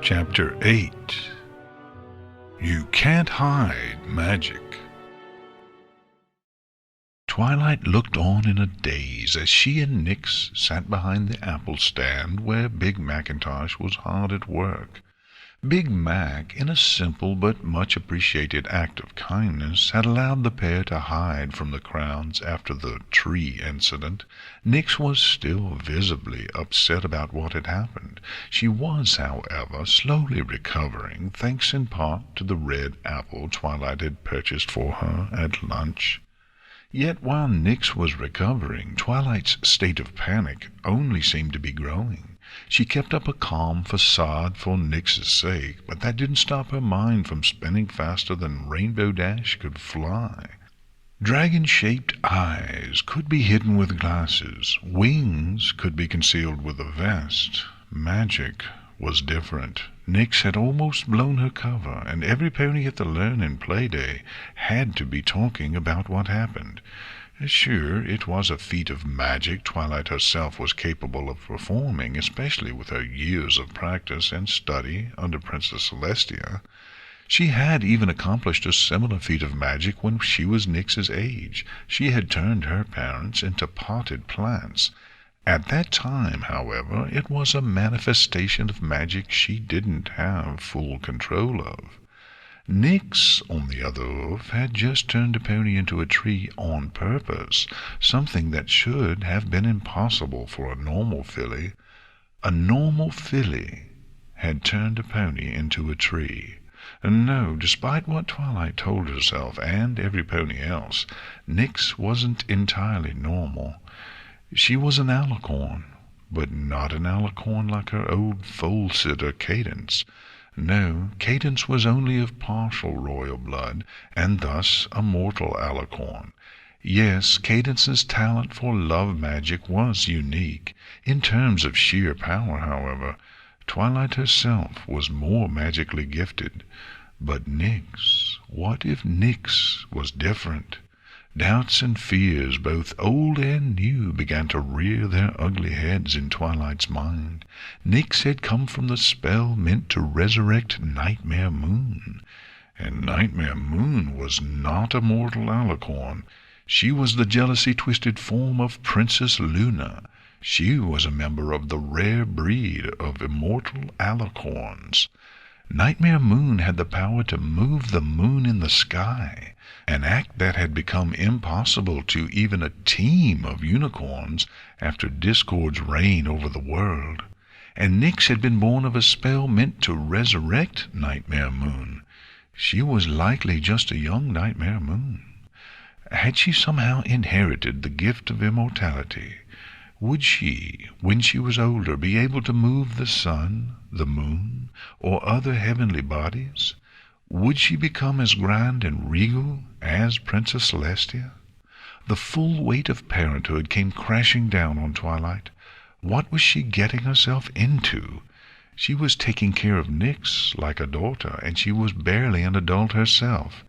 Chapter 8. You Can't Hide Magic. Twilight looked on in a daze as she and Nix sat behind the apple stand where Big Macintosh was hard at work. Big Mac, in a simple but much appreciated act of kindness, had allowed the pair to hide from the crowds after the tree incident. Nix was still visibly upset about what had happened. She was, however, slowly recovering, thanks in part to the red apple Twilight had purchased for her at lunch. Yet while Nix was recovering, Twilight's state of panic only seemed to be growing. She kept up a calm facade for Nix's sake, but that didn't stop her mind from spinning faster than Rainbow Dash could fly. Dragon-shaped eyes could be hidden with glasses. Wings could be concealed with a vest. Magic was different. Nix had almost blown her cover, and every pony at the Learn and Play Day had to be talking about what happened. Sure, it was a feat of magic Twilight herself was capable of performing, especially with her years of practice and study under Princess Celestia. She had even accomplished a similar feat of magic when she was Nix's age. She had turned her parents into potted plants. At that time, however, it was a manifestation of magic she didn't have full control of. Nix, on the other hoof, had just turned a pony into a tree on purpose, something that should have been impossible for a normal filly. A normal filly had turned a pony into a tree. No, despite what Twilight told herself and every pony else, Nix wasn't entirely normal. She was an alicorn, but not an alicorn like her old foal-sitter Cadence. No, Cadence was only of partial royal blood, and thus a mortal alicorn. Yes, Cadence's talent for love magic was unique. In terms of sheer power, however, Twilight herself was more magically gifted. But Nix, what if Nix was different? Doubts and fears, both old and new, began to rear their ugly heads in Twilight's mind. Nix had come from the spell meant to resurrect Nightmare Moon. And Nightmare Moon was not a mortal alicorn. She was the jealousy-twisted form of Princess Luna. She was a member of the rare breed of immortal alicorns. Nightmare Moon had the power to move the moon in the sky, an act that had become impossible to even a team of unicorns after Discord's reign over the world. And Nix had been born of a spell meant to resurrect Nightmare Moon. She was likely just a young Nightmare Moon. Had she somehow inherited the gift of immortality? Would she, when she was older, be able to move the sun, the moon, or other heavenly bodies? Would she become as grand and regal as Princess Celestia? The full weight of parenthood came crashing down on Twilight. What was she getting herself into? She was taking care of Nix like a daughter, and she was barely an adult herself.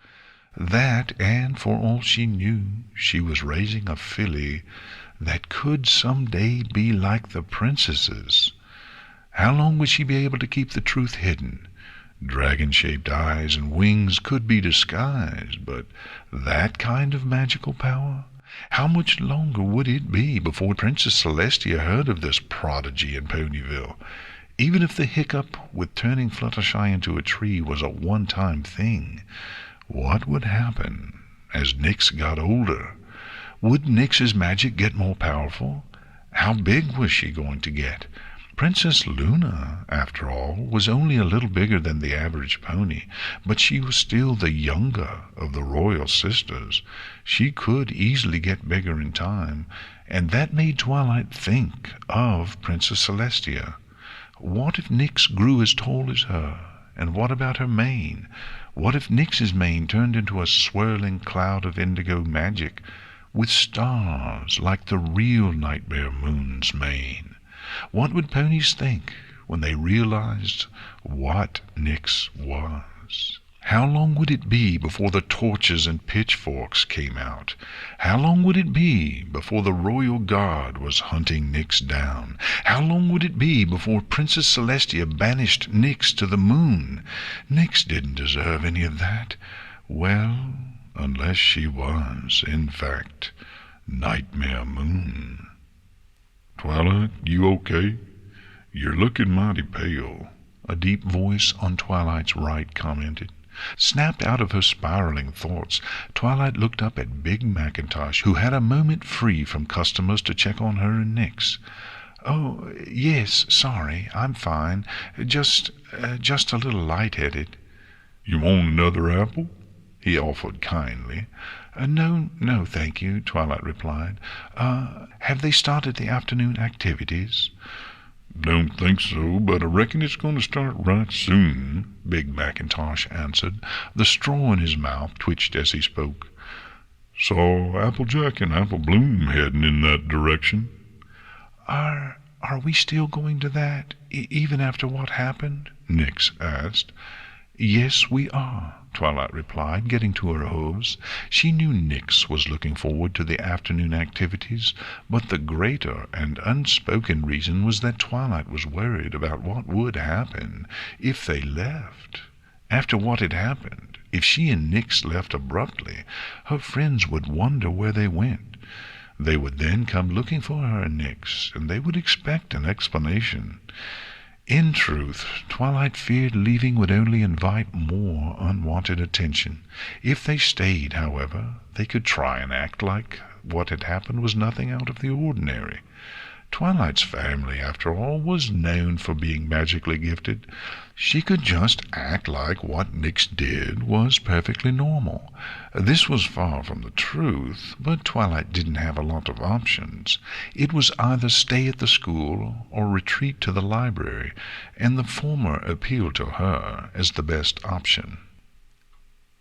That, and for all she knew, she was raising a filly that could someday be like the princesses. How long would she be able to keep the truth hidden? Dragon-shaped eyes and wings could be disguised, but that kind of magical power? How much longer would it be before Princess Celestia heard of this prodigy in Ponyville? Even if the hiccup with turning Fluttershy into a tree was a one-time thing, what would happen as Nix got older? Would Nix's magic get more powerful? How big was she going to get? Princess Luna, after all, was only a little bigger than the average pony, but she was still the younger of the royal sisters. She could easily get bigger in time, and that made Twilight think of Princess Celestia. What if Nix grew as tall as her? And what about her mane? What if Nix's mane turned into a swirling cloud of indigo magic, with stars like the real Nightmare Moon's mane? What would ponies think when they realized what Nix was? How long would it be before the torches and pitchforks came out? How long would it be before the royal guard was hunting Nix down? How long would it be before Princess Celestia banished Nix to the moon? Nix didn't deserve any of that. Well, unless she was, in fact, Nightmare Moon. "Twilight, you okay? You're looking mighty pale," a deep voice on Twilight's right commented. Snapped out of her spiraling thoughts, Twilight looked up at Big Macintosh, who had a moment free from customers to check on her and Nix. "Oh, yes, sorry, I'm fine. Just a little lightheaded." "You want another apple?" he offered kindly. No, thank you," Twilight replied. Have they started the afternoon activities?" "Don't think so, but I reckon it's going to start right soon," Big Macintosh answered. The straw in his mouth twitched as he spoke. "Saw Applejack and Apple Bloom heading in that direction." Are we still going to that, even after what happened?" Nix asked. "Yes, we are," Twilight replied, getting to her hooves. She knew Nix was looking forward to the afternoon activities, but the greater and unspoken reason was that Twilight was worried about what would happen if they left. After what had happened, if she and Nix left abruptly, her friends would wonder where they went. They would then come looking for her and Nix, and they would expect an explanation. In truth, Twilight feared leaving would only invite more unwanted attention. If they stayed, however, they could try and act like what had happened was nothing out of the ordinary. Twilight's family, after all, was known for being magically gifted. She could just act like what Nix did was perfectly normal. This was far from the truth, but Twilight didn't have a lot of options. It was either stay at the school or retreat to the library, and the former appealed to her as the best option.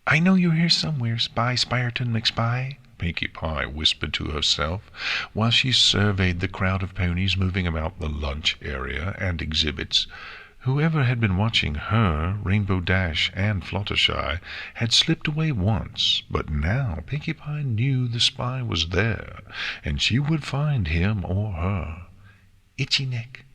"I know you're here somewhere, Spy Spyerton McSpy," Pinkie Pie whispered to herself while she surveyed the crowd of ponies moving about the lunch area and exhibits. Whoever had been watching her, Rainbow Dash, and Fluttershy had slipped away once, but now Pinkie Pie knew the spy was there, and she would find him or her. "Itchy neck."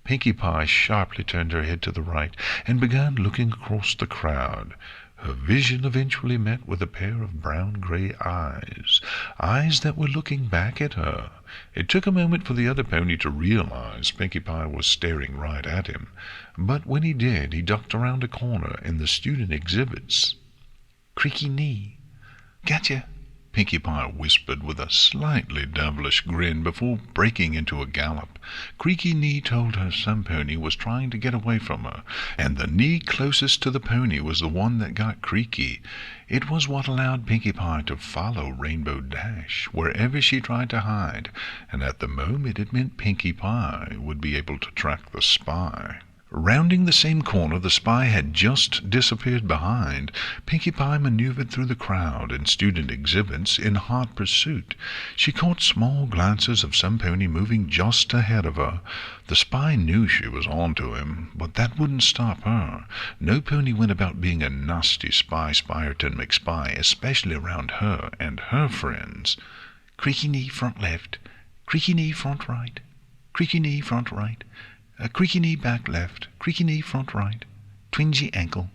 Pinkie Pie sharply turned her head to the right and began looking across the crowd. Her vision eventually met with a pair of brown-gray eyes that were looking back at her. It took a moment for the other pony to realize Pinkie Pie was staring right at him, but when he did, he ducked around a corner in the student exhibits. "Creaky knee." "Gotcha," Pinkie Pie whispered with a slightly devilish grin before breaking into a gallop. Creaky Knee told her some pony was trying to get away from her, and the knee closest to the pony was the one that got creaky. It was what allowed Pinkie Pie to follow Rainbow Dash wherever she tried to hide, and at the moment it meant Pinkie Pie would be able to track the spy. Rounding the same corner the spy had just disappeared behind, Pinkie Pie maneuvered through the crowd and student exhibits in hot pursuit. She caught small glances of some pony moving just ahead of her. The spy knew she was on to him, but that wouldn't stop her. No pony went about being a nasty Spy Spyerton McSpy, especially around her and her friends. "Creaky knee front left, creaky knee front right, creaky knee front right. Creaky knee back left, creaky knee front right, twingy ankle."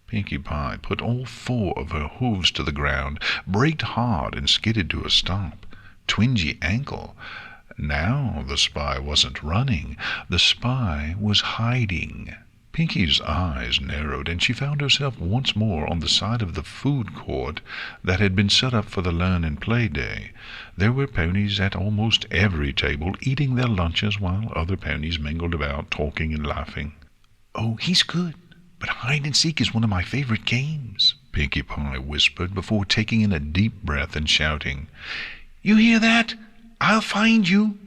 Pinkie Pie put all four of her hooves to the ground, braked hard, and skidded to a stop. Twingy ankle. Now the spy wasn't running. The spy was hiding. Pinkie's eyes narrowed, and she found herself once more on the side of the food court that had been set up for the Learn and Play Day. There were ponies at almost every table, eating their lunches while other ponies mingled about, talking and laughing. "Oh, he's good, but hide-and-seek is one of my favorite games," Pinkie Pie whispered before taking in a deep breath and shouting, "You hear that? I'll find you!"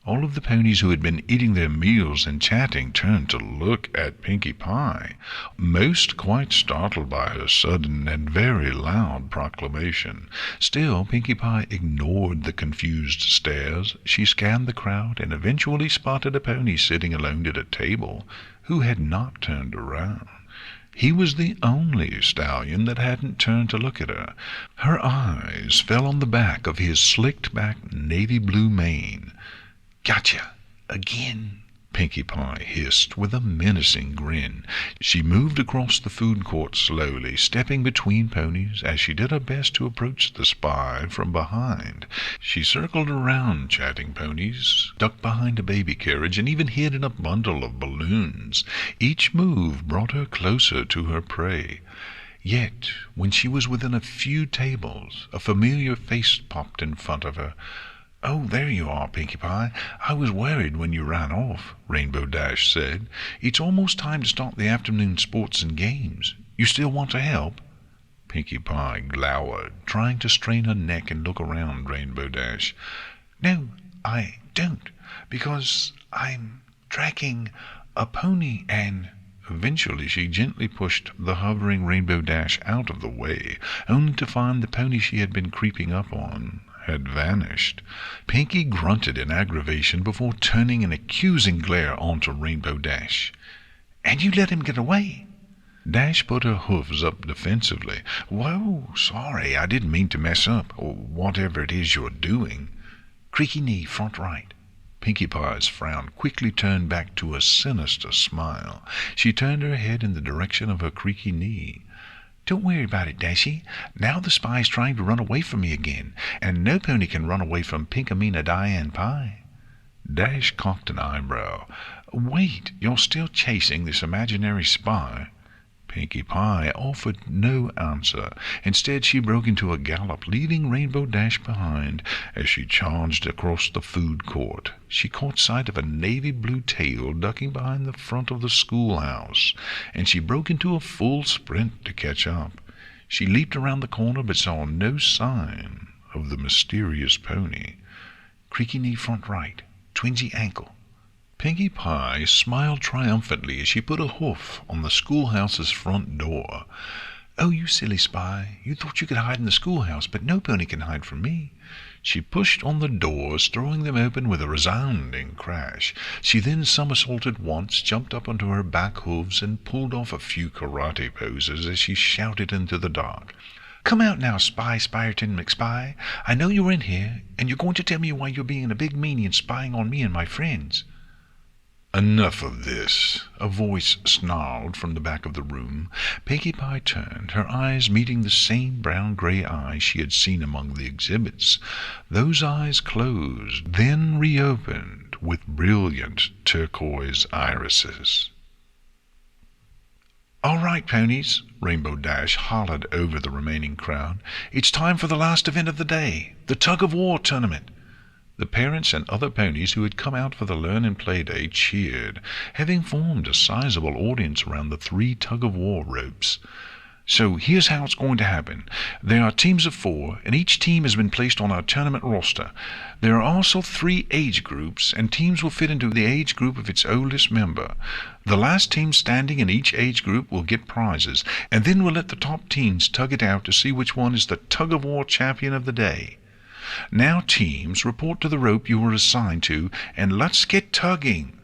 All of the ponies who had been eating their meals and chatting turned to look at Pinkie Pie, most quite startled by her sudden and very loud proclamation. Still, Pinkie Pie ignored the confused stares. She scanned the crowd and eventually spotted a pony sitting alone at a table who had not turned around. He was the only stallion that hadn't turned to look at her. Her eyes fell on the back of his slicked-back navy blue mane. "Gotcha! Again!" Pinkie Pie hissed with a menacing grin. She moved across the food court slowly, stepping between ponies as she did her best to approach the spy from behind. She circled around chatting ponies, ducked behind a baby carriage, and even hid in a bundle of balloons. Each move brought her closer to her prey. Yet, when she was within a few tables, a familiar face popped in front of her. "Oh, there you are, Pinkie Pie. I was worried when you ran off," Rainbow Dash said. "It's almost time to start the afternoon sports and games. You still want to help?" Pinkie Pie glowered, trying to strain her neck and look around Rainbow Dash. "No, I don't, because I'm tracking a pony and—" Eventually she gently pushed the hovering Rainbow Dash out of the way, only to find the pony she had been creeping up on had vanished. Pinkie grunted in aggravation before turning an accusing glare onto Rainbow Dash. "And you let him get away?" Dash put her hoofs up defensively. "Whoa, sorry, I didn't mean to mess up, or whatever it is you're doing." "Creaky knee, front right." Pinkie Pie's frown quickly turned back to a sinister smile. She turned her head in the direction of her creaky knee. "Don't worry about it, Dashie. Now the spy's trying to run away from me again, and no pony can run away from Pinkamena Diane Pie." Dash cocked an eyebrow. "Wait, you're still chasing this imaginary spy?" Pinkie Pie offered no answer. Instead, she broke into a gallop, leaving Rainbow Dash behind. As she charged across the food court, she caught sight of a navy blue tail ducking behind the front of the schoolhouse, and she broke into a full sprint to catch up. She leaped around the corner but saw no sign of the mysterious pony. "Creaky knee, front right. Twinsy ankle." Pinkie Pie smiled triumphantly as she put a hoof on the schoolhouse's front door. "Oh, you silly spy. You thought you could hide in the schoolhouse, but no pony can hide from me." She pushed on the doors, throwing them open with a resounding crash. She then somersaulted once, jumped up onto her back hooves, and pulled off a few karate poses as she shouted into the dark. "Come out now, Spy Spyerton McSpy. I know you're in here, and you're going to tell me why you're being a big meanie and spying on me and my friends." "Enough of this," a voice snarled from the back of the room. Pinkie Pie turned, her eyes meeting the same brown-gray eyes she had seen among the exhibits. Those eyes closed, then reopened with brilliant turquoise irises. "All right, ponies," Rainbow Dash hollered over the remaining crowd. "It's time for the last event of the day, the tug-of-war tournament." The parents and other ponies who had come out for the Learn and Play Day cheered, having formed a sizable audience around the 3 tug-of-war ropes. "So here's how it's going to happen. There are teams of 4, and each team has been placed on our tournament roster. There are also 3 age groups, and teams will fit into the age group of its oldest member. The last team standing in each age group will get prizes, and then we'll let the top teams tug it out to see which one is the tug-of-war champion of the day. Now, teams, report to the rope you were assigned to, and let's get tugging."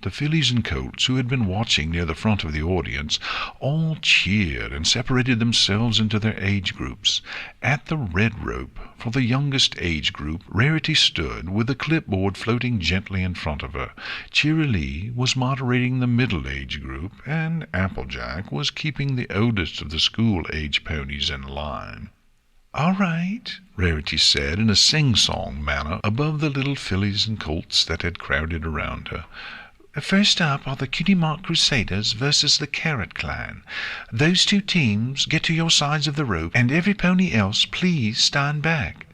The fillies and colts, who had been watching near the front of the audience, all cheered and separated themselves into their age groups. At the red rope, for the youngest age group, Rarity stood with a clipboard floating gently in front of her. Cheerilee was moderating the middle age group, and Applejack was keeping the oldest of the school-age ponies in line. "All right," Rarity said in a sing-song manner above the little fillies and colts that had crowded around her. "First up are the Cutie Mark Crusaders versus the Carrot Clan. Those 2 teams get to your sides of the rope, and every pony else please stand back."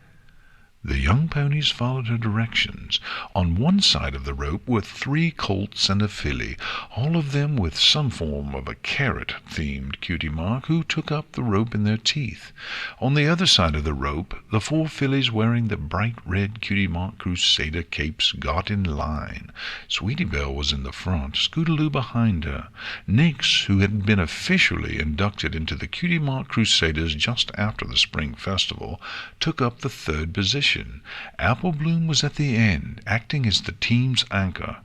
The young ponies followed her directions. On one side of the rope were 3 colts and a filly, all of them with some form of a carrot-themed cutie mark, who took up the rope in their teeth. On the other side of the rope, the 4 fillies wearing the bright red cutie mark Crusader capes got in line. Sweetie Belle was in the front, Scootaloo behind her. Nix, who had been officially inducted into the Cutie Mark Crusaders just after the Spring Festival, took up the 3rd position. Apple Bloom was at the end, acting as the team's anchor.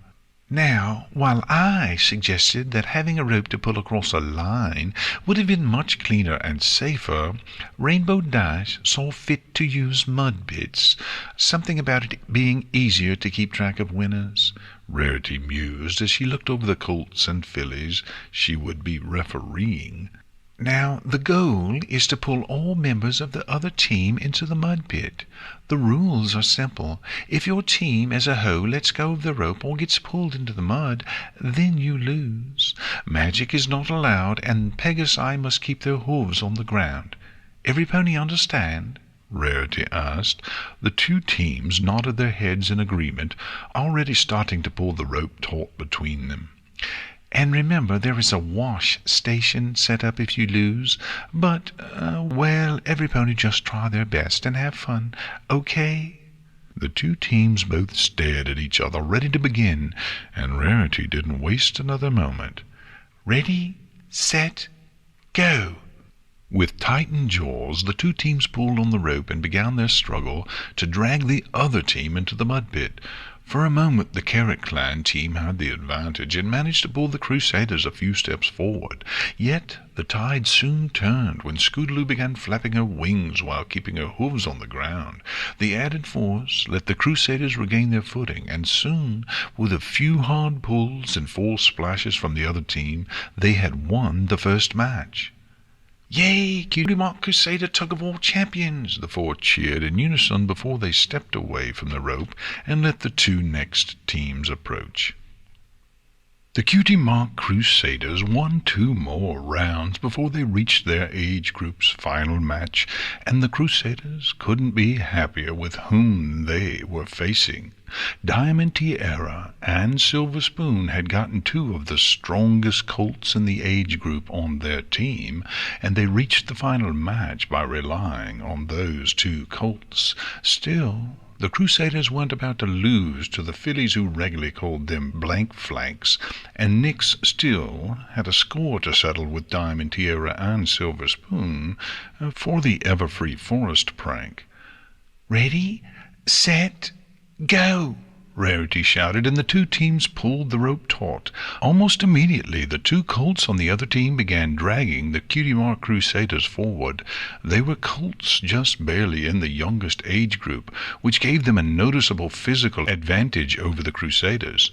Now, while I suggested that having a rope to pull across a line would have been much cleaner and safer, Rainbow Dash saw fit to use mud pits. Something about it being easier to keep track of winners. Rarity mused as she looked over the colts and fillies she would be refereeing. Now, the goal is to pull all members of the other team into the mud pit. The rules are simple. If your team as a whole lets go of the rope or gets pulled into the mud, then you lose. Magic is not allowed, and Pegasi must keep their hooves on the ground. Every pony understand? Rarity asked. The two teams nodded their heads in agreement, already starting to pull the rope taut between them. And remember, there is a wash station set up if you lose. But, well, every pony just try their best and have fun, okay? The two teams both stared at each other, ready to begin, and Rarity didn't waste another moment. Ready, set, go! With tightened jaws, the two teams pulled on the rope and began their struggle to drag the other team into the mud pit. For a moment the Carrot Clan team had the advantage and managed to pull the Crusaders a few steps forward. Yet the tide soon turned when Scootaloo began flapping her wings while keeping her hooves on the ground. The added force let the Crusaders regain their footing, and soon, with a few hard pulls and 4 splashes from the other team, they had won the first match. Yay, Cutie Mark Crusader tug-of-war champions! The 4 cheered in unison before they stepped away from the rope and let the 2 next teams approach. The Cutie Mark Crusaders won 2 more rounds before they reached their age group's final match, and the Crusaders couldn't be happier with whom they were facing. Diamond Tiara and Silver Spoon had gotten 2 of the strongest colts in the age group on their team, and they reached the final match by relying on those 2 colts. Still, the Crusaders weren't about to lose to the fillies who regularly called them blank flanks, and Nix still had a score to settle with Diamond Tiara and Silver Spoon for the Everfree Forest prank. Ready, set, go! Rarity shouted, and the 2 teams pulled the rope taut. Almost immediately, the 2 colts on the other team began dragging the Cutie Mark Crusaders forward. They were colts just barely in the youngest age group, which gave them a noticeable physical advantage over the Crusaders.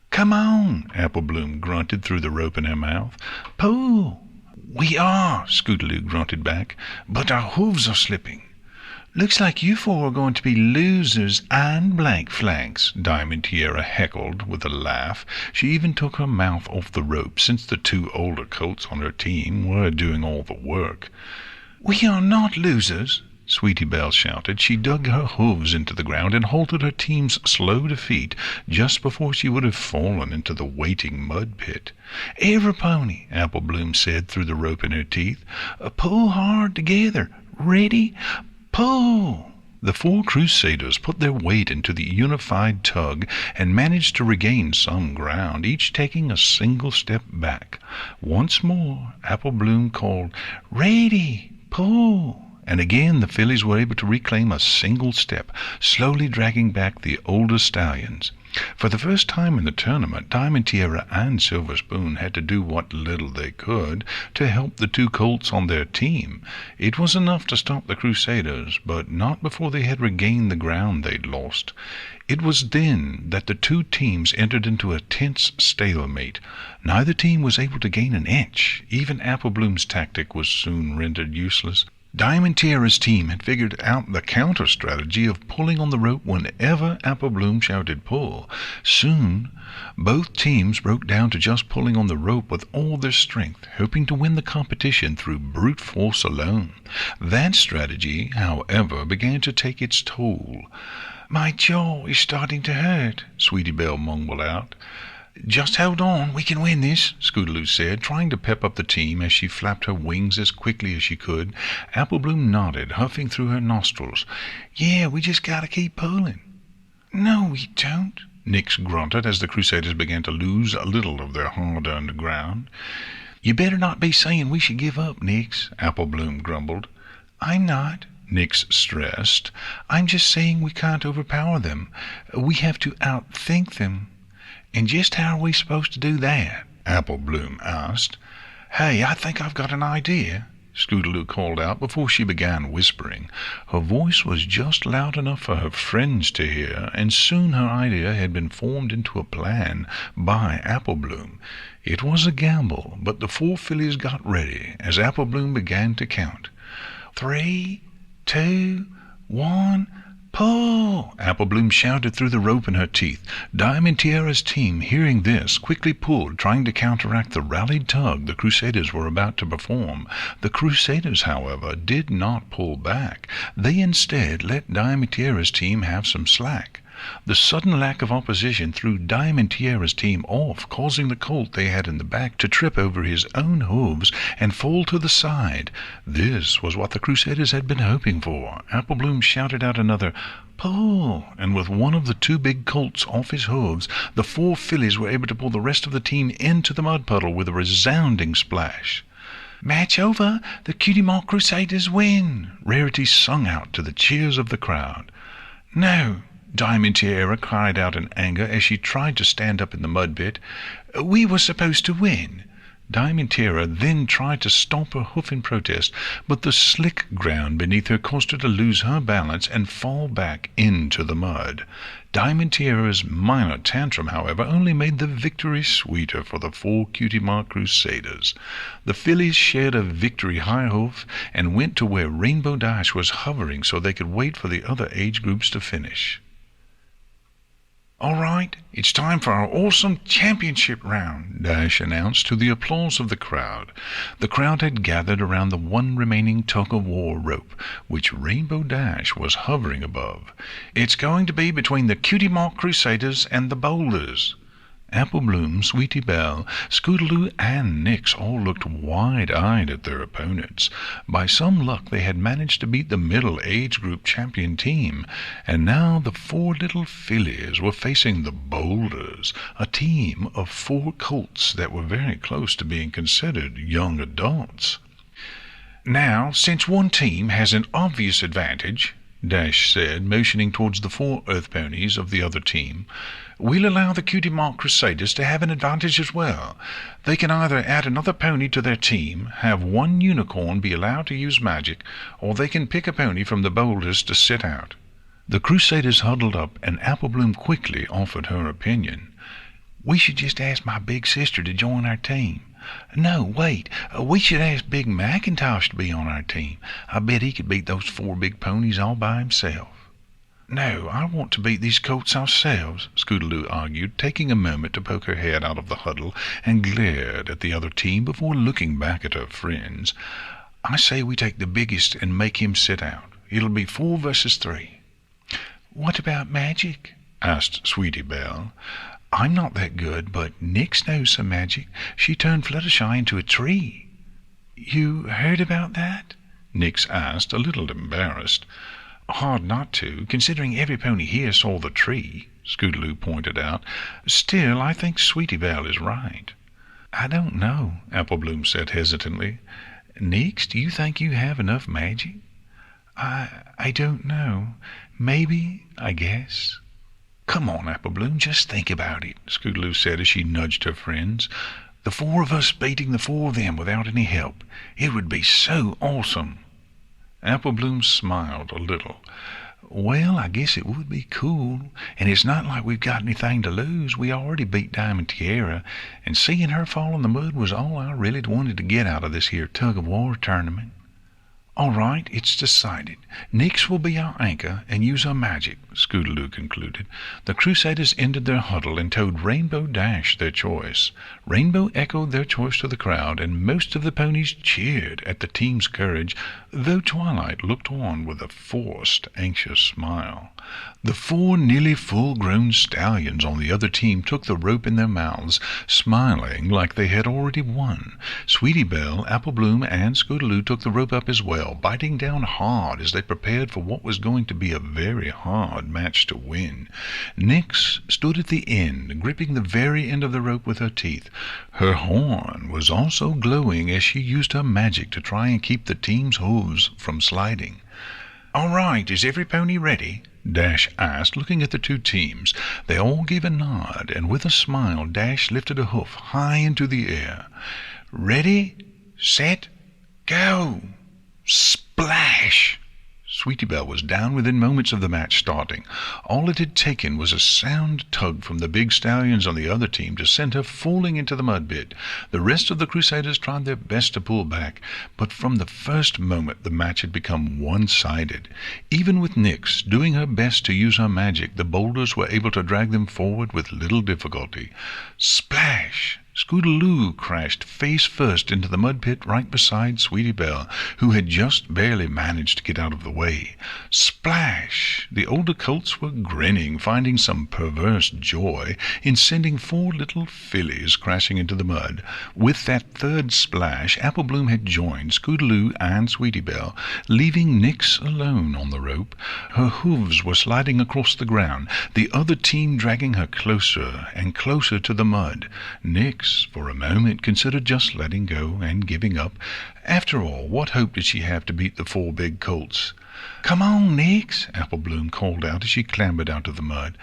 Come on, Apple Bloom grunted through the rope in her mouth. Pull! We are, Scootaloo grunted back, but our hooves are slipping. Looks like you 4 are going to be losers and blank flanks, Diamond Tiara heckled with a laugh. She even took her mouth off the rope, since the 2 older colts on her team were doing all the work. We are not losers, Sweetie Belle shouted. She dug her hooves into the ground and halted her team's slow defeat just before she would have fallen into the waiting mud pit. Every pony, Apple Bloom said through the rope in her teeth. Pull hard together. Ready? Pull! The 4 Crusaders put their weight into the unified tug and managed to regain some ground, each taking a single step back. Once more, Apple Bloom called, Ready! Pull! And again the fillies were able to reclaim a single step, slowly dragging back the older stallions. For the first time in the tournament, Diamond Tiara and Silver Spoon had to do what little they could to help the 2 colts on their team. It was enough to stop the Crusaders, but not before they had regained the ground they'd lost. It was then that the 2 teams entered into a tense stalemate. Neither team was able to gain an inch. Even Apple Bloom's tactic was soon rendered useless. Diamond Tiara's team had figured out the counter-strategy of pulling on the rope whenever Apple Bloom shouted pull. Soon, both teams broke down to just pulling on the rope with all their strength, hoping to win the competition through brute force alone. That strategy, however, began to take its toll. My jaw is starting to hurt, Sweetie Belle mumbled out. Just hold on, we can win this, Scootaloo said, trying to pep up the team as she flapped her wings as quickly as she could. Apple Bloom nodded, huffing through her nostrils. Yeah, we just gotta keep pulling. No, we don't, Nix grunted as the Crusaders began to lose a little of their hard-earned ground. You better not be saying we should give up, Nix, Apple Bloom grumbled. I'm not, Nix stressed. I'm just saying we can't overpower them. We have to outthink them. "And just how are we supposed to do that?" Apple Bloom asked. "Hey, I think I've got an idea," Scootaloo called out before she began whispering. Her voice was just loud enough for her friends to hear, and soon her idea had been formed into a plan by Apple Bloom. It was a gamble, but the 4 fillies got ready as Apple Bloom began to count. 3, 2, 1... "Pull!" Apple Bloom shouted through the rope in her teeth. Diamond Tiara's team, hearing this, quickly pulled, trying to counteract the rallied tug the Crusaders were about to perform. The Crusaders, however, did not pull back. They instead let Diamond Tiara's team have some slack. The sudden lack of opposition threw Diamond Tiara's team off, causing the colt they had in the back to trip over his own hooves and fall to the side. This was what the Crusaders had been hoping for. Apple Bloom shouted out another "Pull!" and with one of the 2 big colts off his hooves, the 4 fillies were able to pull the rest of the team into the mud puddle with a resounding splash. "Match over! The Cutie Mark Crusaders win!" Rarity sung out to the cheers of the crowd. "No!" Diamond Tiara cried out in anger as she tried to stand up in the mud pit. "We were supposed to win." Diamond Tiara then tried to stomp her hoof in protest, but the slick ground beneath her caused her to lose her balance and fall back into the mud. Diamond Tiara's minor tantrum, however, only made the victory sweeter for the 4 Cutie Mark Crusaders. The fillies shared a victory high hoof and went to where Rainbow Dash was hovering so they could wait for the other age groups to finish. "All right, it's time for our awesome championship round," Dash announced to the applause of the crowd. The crowd had gathered around the one remaining tug-of-war rope, which Rainbow Dash was hovering above. "It's going to be between the Cutie Mark Crusaders and the Boulders." Apple Bloom, Sweetie Belle, Scootaloo, and Nix all looked wide-eyed at their opponents. By some luck they had managed to beat the middle age group champion team, and now the 4 little fillies were facing the Boulders, a team of 4 colts that were very close to being considered young adults. "Now, since one team has an obvious advantage," Dash said, motioning towards the 4 earth ponies of the other team, "we'll allow the Cutie Mark Crusaders to have an advantage as well. They can either add another pony to their team, have 1 unicorn be allowed to use magic, or they can pick a pony from the Boulders to sit out." The Crusaders huddled up, and Apple Bloom quickly offered her opinion. "We should just ask my big sister to join our team." "No, wait. We should ask Big Macintosh to be on our team. I bet he could beat those 4 big ponies all by himself." "No, I want to beat these colts ourselves," Scootaloo argued, taking a moment to poke her head out of the huddle, and glared at the other team before looking back at her friends. "I say we take the biggest and make him sit out. It'll be 4 versus 3. "What about magic?" asked Sweetie Belle. "I'm not that good, but Nix knows some magic. She turned Fluttershy into a tree." "You heard about that?" Nix asked, a little embarrassed. "Hard not to, considering every pony here saw the tree," Scootaloo pointed out. "Still, I think Sweetie Belle is right." "I don't know," Apple Bloom said hesitantly. "Nix, do you think you have enough magic?" I don't know. Maybe, I guess." "Come on, Apple Bloom, just think about it," Scootaloo said as she nudged her friends. "The 4 of us beating the 4 of them without any help. It would be so awesome." Apple Bloom smiled a little. "Well, I guess it would be cool, and it's not like we've got anything to lose. We already beat Diamond Tiara, and seeing her fall in the mud was all I really wanted to get out of this here tug-of-war tournament." "All right, it's decided. Nix will be our anchor and use her magic," Scootaloo concluded. The Crusaders ended their huddle and told Rainbow Dash their choice. Rainbow echoed their choice to the crowd, and most of the ponies cheered at the team's courage, though Twilight looked on with a forced, anxious smile. The 4 nearly full-grown stallions on the other team took the rope in their mouths, smiling like they had already won. Sweetie Belle, Apple Bloom, and Scootaloo took the rope up as well, biting down hard as they prepared for what was going to be a very hard match to win. Nix stood at the end, gripping the very end of the rope with her teeth. Her horn was also glowing as she used her magic to try and keep the team's hooves from sliding. "All right, is every pony ready?" Dash asked, looking at the two teams. They all gave a nod, and with a smile Dash lifted a hoof high into the air. "Ready, set, go!" Splash! Sweetie Belle was down within moments of the match starting. All it had taken was a sound tug from the big stallions on the other team to send her falling into the mud pit. The rest of the Crusaders tried their best to pull back, but from the first moment the match had become one-sided. Even with Nyx doing her best to use her magic, the boulders were able to drag them forward with little difficulty. Splash! Scootaloo crashed face first into the mud pit right beside Sweetie Belle, who had just barely managed to get out of the way. Splash! The older colts were grinning, finding some perverse joy in sending 4 little fillies crashing into the mud. With that third splash, Apple Bloom had joined Scootaloo and Sweetie Belle, leaving Nyx alone on the rope. Her hooves were sliding across the ground, the other team dragging her closer and closer to the mud. Nyx, for a moment, considered just letting go and giving up. After all, what hope did she have to beat the 4 big colts? "Come on, Nyx," Apple Bloom called out as she clambered out of the mud.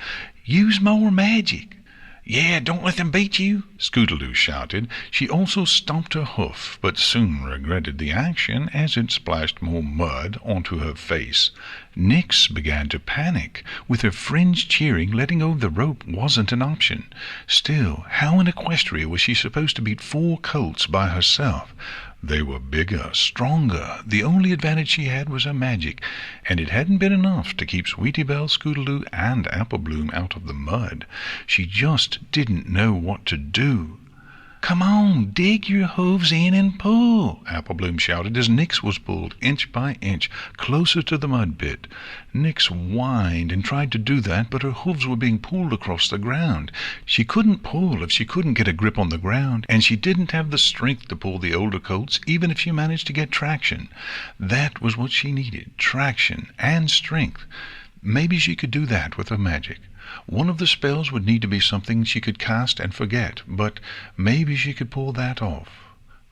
"Use more magic." "Yeah, don't let them beat you," Scootaloo shouted. She also stomped her hoof, but soon regretted the action as it splashed more mud onto her face. Nyx began to panic. With her friends cheering, letting go of the rope wasn't an option. Still, how in Equestria was she supposed to beat 4 colts by herself? They were bigger, stronger. The only advantage she had was her magic, and it hadn't been enough to keep Sweetie Belle, Scootaloo, and Apple Bloom out of the mud. She just didn't know what to do. "Come on, dig your hooves in and pull," Apple Bloom shouted as Nyx was pulled inch by inch closer to the mud pit. Nyx whined and tried to do that, but her hooves were being pulled across the ground. She couldn't pull if she couldn't get a grip on the ground, and she didn't have the strength to pull the older colts even if she managed to get traction. That was what she needed, traction and strength. Maybe she could do that with her magic. One of the spells would need to be something she could cast and forget, but maybe she could pull that off.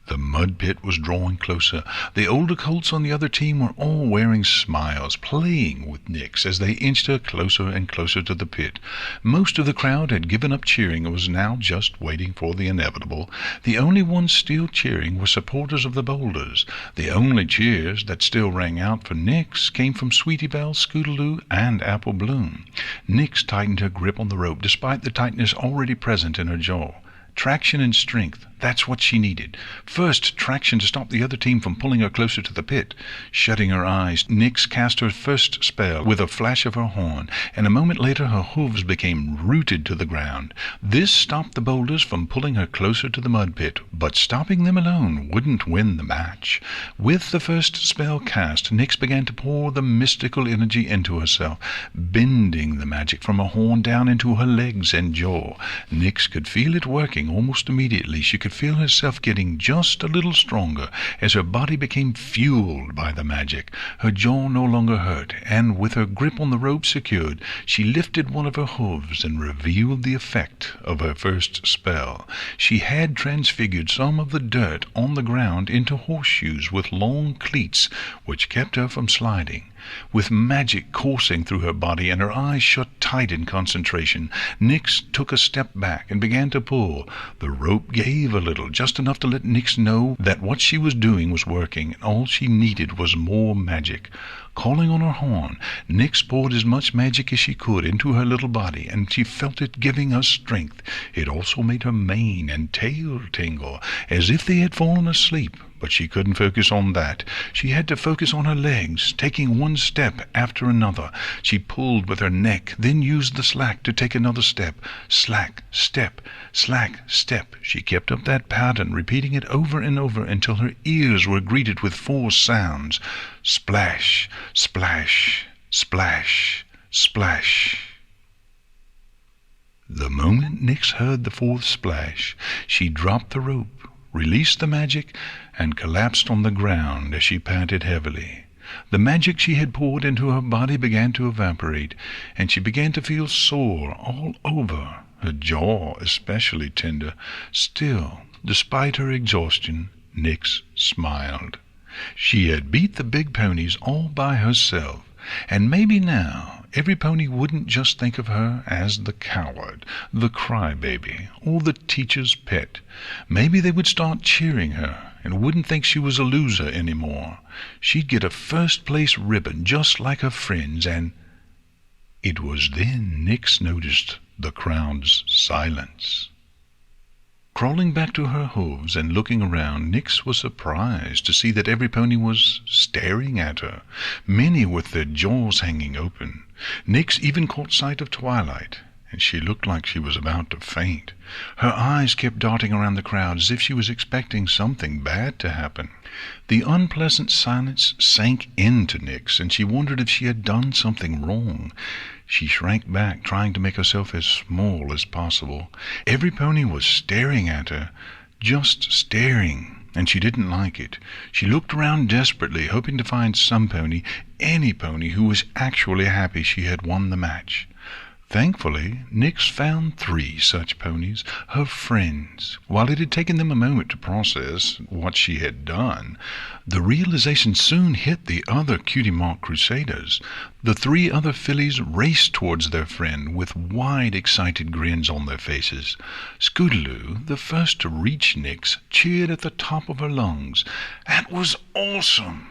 The mud pit was drawing closer. The older colts on the other team were all wearing smiles, playing with Nyx as they inched her closer and closer to the pit. Most of the crowd had given up cheering and was now just waiting for the inevitable. The only ones still cheering were supporters of the boulders. The only cheers that still rang out for Nyx came from Sweetie Belle, Scootaloo, and Apple Bloom. Nyx tightened her grip on the rope despite the tightness already present in her jaw. Traction and strength, that's what she needed. First, traction to stop the other team from pulling her closer to the pit. Shutting her eyes, Nyx cast her first spell with a flash of her horn, and a moment later her hooves became rooted to the ground. This stopped the boulders from pulling her closer to the mud pit, but stopping them alone wouldn't win the match. With the first spell cast, Nyx began to pour the mystical energy into herself, bending the magic from her horn down into her legs and jaw. Nyx could feel it working almost immediately. She could feel herself getting just a little stronger as her body became fueled by the magic. Her jaw no longer hurt, and with her grip on the rope secured, she lifted one of her hooves and revealed the effect of her first spell. She had transfigured some of the dirt on the ground into horseshoes with long cleats, which kept her from sliding. With magic coursing through her body and her eyes shut tight in concentration, Nyx took a step back and began to pull. The rope gave a little, just enough to let Nyx know that what she was doing was working, and all she needed was more magic. Calling on her horn, Nyx poured as much magic as she could into her little body, and she felt it giving her strength. It also made her mane and tail tingle, as if they had fallen asleep. But she couldn't focus on that. She had to focus on her legs, taking one step after another. She pulled with her neck, then used the slack to take another step. Slack, step, slack, step. She kept up that pattern, repeating it over and over until her ears were greeted with 4 sounds. Splash, splash, splash, splash. The moment Nyx heard the 4th splash, she dropped the rope, released the magic, and collapsed on the ground as she panted heavily. The magic she had poured into her body began to evaporate, and she began to feel sore all over, her jaw especially tender. Still, despite her exhaustion, Nyx smiled. She had beat the big ponies all by herself. And maybe now every pony wouldn't just think of her as the coward, the crybaby, or the teacher's pet. Maybe they would start cheering her and wouldn't think she was a loser anymore. She'd get a first-place ribbon just like her friends, and... It was then Nix noticed the crowd's silence. Crawling back to her hooves and looking around, Nix was surprised to see that every pony was staring at her, many with their jaws hanging open. Nix even caught sight of Twilight, and she looked like she was about to faint. Her eyes kept darting around the crowd as if she was expecting something bad to happen. The unpleasant silence sank into Nix, and she wondered if she had done something wrong. She shrank back, trying to make herself as small as possible. Every pony was staring at her, just staring, and she didn't like it. She looked around desperately, hoping to find some pony, any pony, who was actually happy she had won the match. Thankfully, Nix found 3 such ponies, her friends. While it had taken them a moment to process what she had done, the realization soon hit the other Cutie Mark Crusaders. The 3 other fillies raced towards their friend with wide, excited grins on their faces. Scootaloo, the first to reach Nix, cheered at the top of her lungs. "That was awesome!"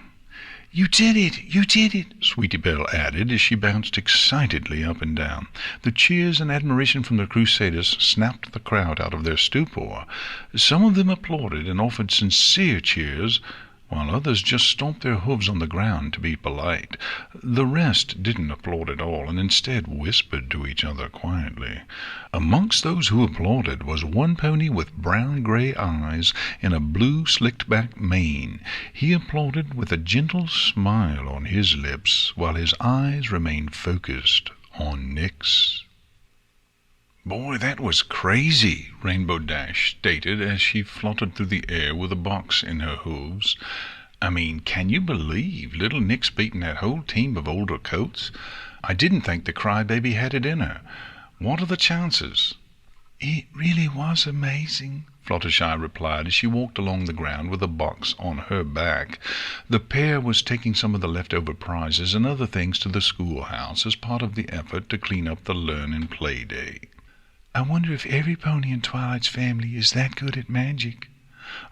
"You did it! You did it!" Sweetie Belle added as she bounced excitedly up and down. The cheers and admiration from the Crusaders snapped the crowd out of their stupor. Some of them applauded and offered sincere cheers, while others just stomped their hooves on the ground to be polite. The rest didn't applaud at all, and instead whispered to each other quietly. Amongst those who applauded was one pony with brown-gray eyes and a blue slicked-back mane. He applauded with a gentle smile on his lips, while his eyes remained focused on Nix. "Boy, that was crazy," Rainbow Dash stated as she fluttered through the air with a box in her hooves. "I mean, can you believe little Nix beating that whole team of older coats? I didn't think the crybaby had it in her. What are the chances?" "It really was amazing," Fluttershy replied as she walked along the ground with a box on her back. The pair was taking some of the leftover prizes and other things to the schoolhouse as part of the effort to clean up the Learn and Play Day. "I wonder if every pony in Twilight's family is that good at magic."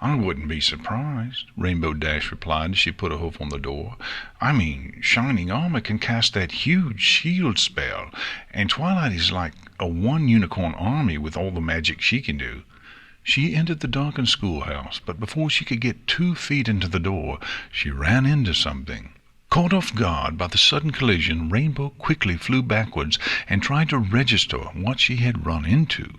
"I wouldn't be surprised," Rainbow Dash replied as she put a hoof on the door. "I mean, Shining Armor can cast that huge shield spell, and Twilight is like a one-unicorn army with all the magic she can do." She entered the darkened schoolhouse, but before she could get 2 feet into the door, she ran into something. Caught off guard by the sudden collision, Rainbow quickly flew backwards and tried to register what she had run into.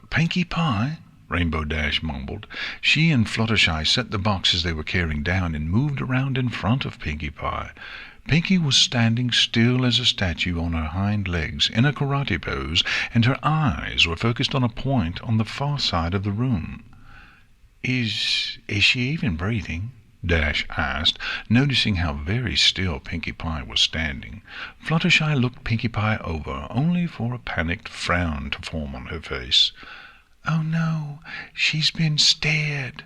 Pinkie Pie?" Rainbow Dash mumbled. She and Fluttershy set the boxes they were carrying down and moved around in front of Pinkie Pie. Pinkie was standing still as a statue on her hind legs in a karate pose, and her eyes were focused on a point on the far side of the room. Is she even breathing?" Dash asked, noticing how very still Pinkie Pie was standing. Fluttershy looked Pinkie Pie over, only for a panicked frown to form on her face. "Oh no, she's been stared."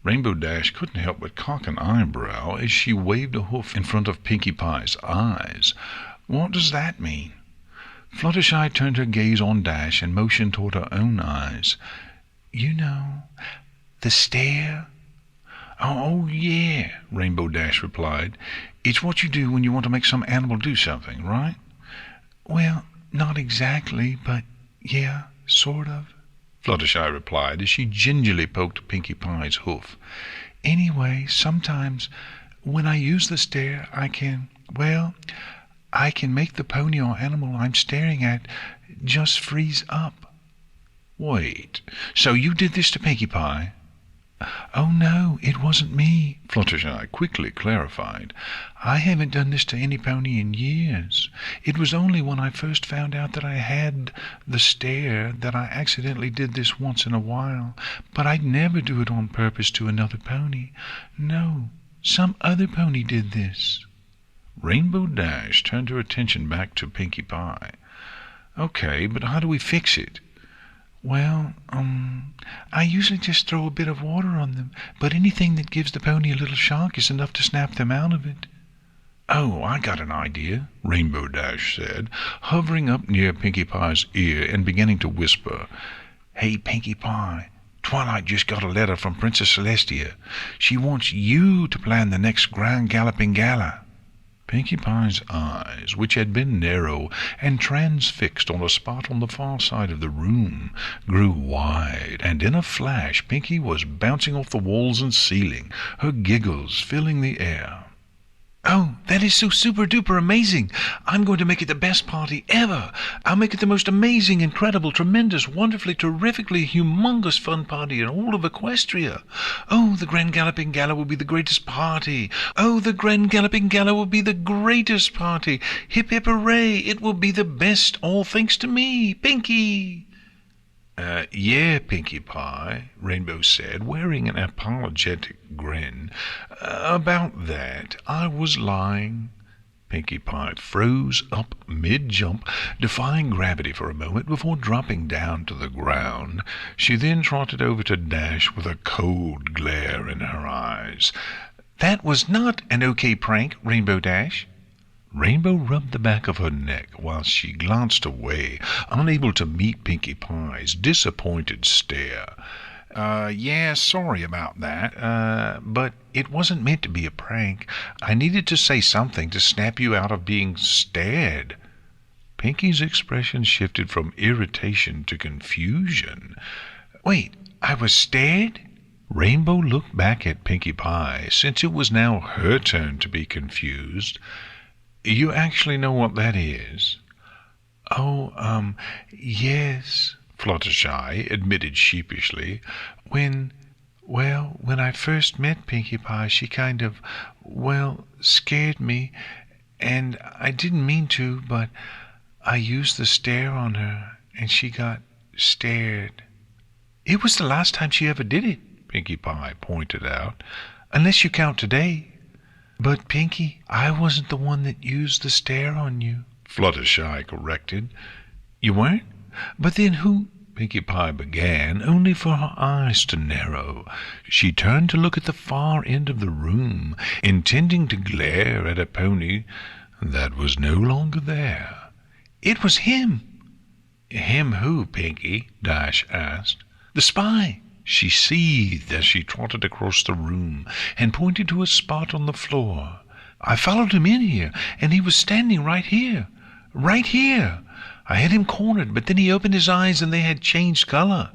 Rainbow Dash couldn't help but cock an eyebrow as she waved a hoof in front of Pinkie Pie's eyes. "What does that mean?" Fluttershy turned her gaze on Dash and motioned toward her own eyes. "You know, the stare." Oh, yeah," Rainbow Dash replied. "It's what you do when you want to make some animal do something, right?" "Well, not exactly, but yeah, sort of," Fluttershy replied as she gingerly poked Pinkie Pie's hoof. "Anyway, sometimes when I use the stare, I can make the pony or animal I'm staring at just freeze up." "Wait, so you did this to Pinkie Pie?" "Oh no, it wasn't me," Fluttershy quickly clarified. "I haven't done this to any pony in years. It was only when I first found out that I had the stare that I accidentally did this once in a while, but I'd never do it on purpose to another pony. No, some other pony did this." Rainbow Dash turned her attention back to Pinkie Pie. "Okay, but how do we fix it?" "Well, I usually just throw a bit of water on them, but anything that gives the pony a little shock is enough to snap them out of it." "Oh, I got an idea," Rainbow Dash said, hovering up near Pinkie Pie's ear and beginning to whisper. "Hey, Pinkie Pie, Twilight just got a letter from Princess Celestia. She wants you to plan the next Grand Galloping Gala." Pinkie Pie's eyes, which had been narrow and transfixed on a spot on the far side of the room, grew wide, and in a flash Pinkie was bouncing off the walls and ceiling, her giggles filling the air. "Oh, that is so super-duper amazing! I'm going to make it the best party ever! I'll make it the most amazing, incredible, tremendous, wonderfully, terrifically, humongous fun party in all of Equestria! Oh, the Grand Galloping Gala will be the greatest party! Oh, the Grand Galloping Gala will be the greatest party! Hip hip hooray! It will be the best, all thanks to me, Pinkie!" Yeah, Pinkie Pie," Rainbow said, wearing an apologetic grin. "About that, I was lying." Pinkie Pie froze up mid-jump, defying gravity for a moment before dropping down to the ground. She then trotted over to Dash with a cold glare in her eyes. "That was not an okay prank, Rainbow Dash." Rainbow rubbed the back of her neck while she glanced away, unable to meet Pinkie Pie's disappointed stare. Yeah, sorry about that, but it wasn't meant to be a prank. I needed to say something to snap you out of being stared." Pinkie's expression shifted from irritation to confusion. "Wait, I was stared?" Rainbow looked back at Pinkie Pie, since it was now her turn to be confused. "You actually know what that is?" "Oh, yes," Fluttershy admitted sheepishly. When I first met Pinkie Pie, she kind of, scared me, and I didn't mean to, but I used the stare on her, and she got stared." "It was the last time she ever did it," Pinkie Pie pointed out, "unless you count today." "But, Pinkie, I wasn't the one that used the stare on you," Fluttershy corrected. "You weren't? But then who—" Pinkie Pie began, only for her eyes to narrow. She turned to look at the far end of the room, intending to glare at a pony that was no longer there. "It was him." "Him who, Pinkie?" Dash asked. "The spy." She seethed as she trotted across the room and pointed to a spot on the floor. "I followed him in here, and he was standing right here. Right here. I had him cornered, but then he opened his eyes and they had changed color.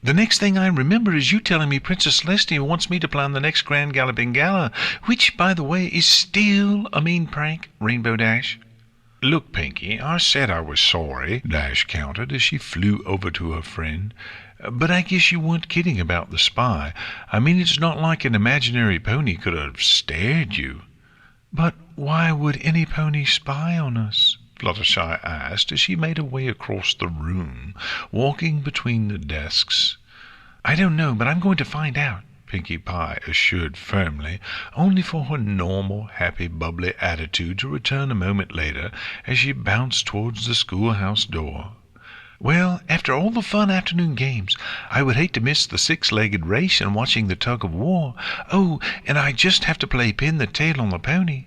The next thing I remember is you telling me Princess Celestia wants me to plan the next Grand Galloping Gala, which, by the way, is still a mean prank, Rainbow Dash." "Look, Pinkie, I said I was sorry," Dash countered as she flew over to her friend. "But I guess you weren't kidding about the spy. I mean, it's not like an imaginary pony could have stared you." "But why would any pony spy on us?" Fluttershy asked as she made her way across the room, walking between the desks. "I don't know, but I'm going to find out," Pinkie Pie assured firmly, only for her normal, happy, bubbly attitude to return a moment later as she bounced towards the schoolhouse door. "Well, after all the fun afternoon games, I would hate to miss the six-legged race and watching the tug-of-war. Oh, and I just have to play pin the tail on the pony."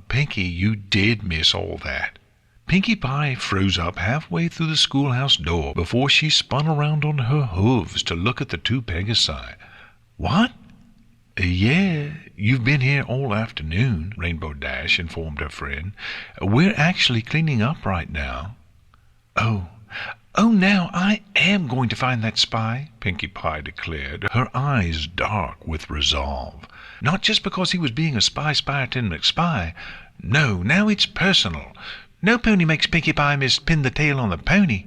Pinkie, you did miss all that." Pinkie Pie froze up halfway through the schoolhouse door before she spun around on her hooves to look at the two Pegasi. "What?" "Yeah, you've been here all afternoon," Rainbow Dash informed her friend. "We're actually cleaning up right now." Oh, now I am going to find that spy," Pinkie Pie declared, her eyes dark with resolve. "Not just because he was being a spy-spy-tin McSpy. No, now it's personal. No pony makes Pinkie Pie miss pin the tail on the pony."